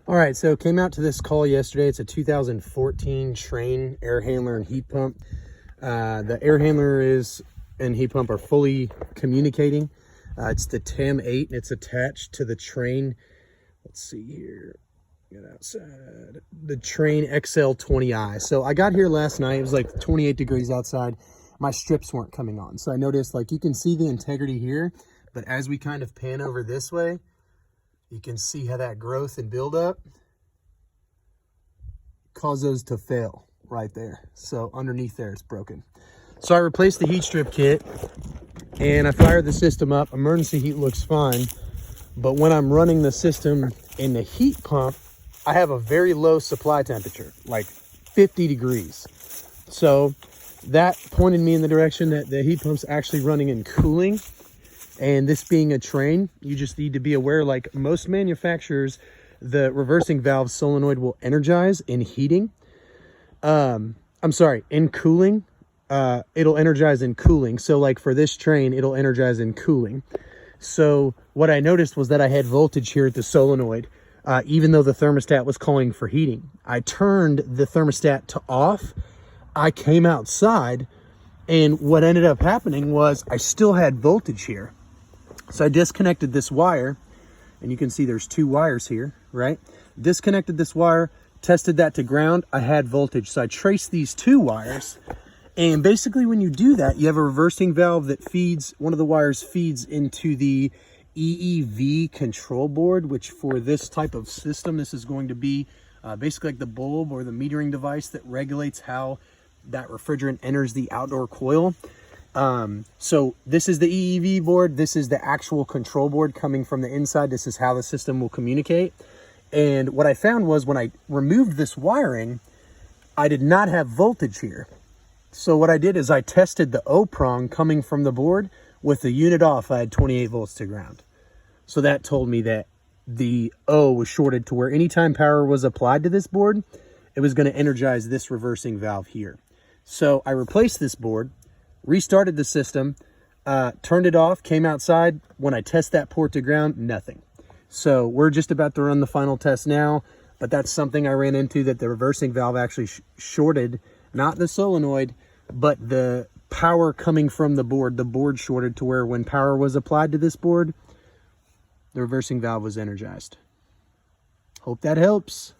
All right, so came out to this call yesterday. It's a 2014 Trane air handler and heat pump. The air handler and heat pump are fully communicating. It's the TAM8 and it's attached to the Trane. Let's see here, get outside. The Trane XL20i. So I got here last night. It was like 28 degrees outside. My strips weren't coming on. So I noticed, like, you can see the integrity here, but as we kind of pan over this way, you can see how that growth and buildup cause those to fail right there. So underneath there, it's broken. So I replaced the heat strip kit and I fired the system up. Emergency heat looks fine. But when I'm running the system in the heat pump, I have a very low supply temperature, like 50 degrees. So that pointed me in the direction that the heat pump's actually running in cooling. And this being a Trane, you just need to be aware, like most manufacturers, the reversing valve solenoid will energize in heating. I'm sorry, in cooling. It'll energize in cooling. So like for this Trane, it'll energize in cooling. So what I noticed was that I had voltage here at the solenoid, even though the thermostat was calling for heating. I turned the thermostat to off. I came outside, and what ended up happening was I still had voltage here. So I disconnected this wire, and you can see there's two wires here, right? Disconnected this wire, tested that to ground. I had voltage. So I traced these two wires. And basically when you do that, you have a reversing valve that feeds, one of the wires feeds into the EEV control board, which for this type of system, this is going to be basically like the bulb or the metering device that regulates how that refrigerant enters the outdoor coil. So this is the EEV board. This is the actual control board coming from the inside. This is how the system will communicate. And what I found was when I removed this wiring, I did not have voltage here. So what I did is I tested the O prong coming from the board. With the unit off, I had 28 volts to ground. So that told me that the O was shorted to where anytime power was applied to this board, it was going to energize this reversing valve here. So I replaced this board, restarted the system, turned it off, came outside. When I test that port to ground, nothing. So we're just about to run the final test now, but that's something I ran into, that the reversing valve actually shorted, not the solenoid, but the power coming from the board shorted to where when power was applied to this board, the reversing valve was energized. Hope that helps.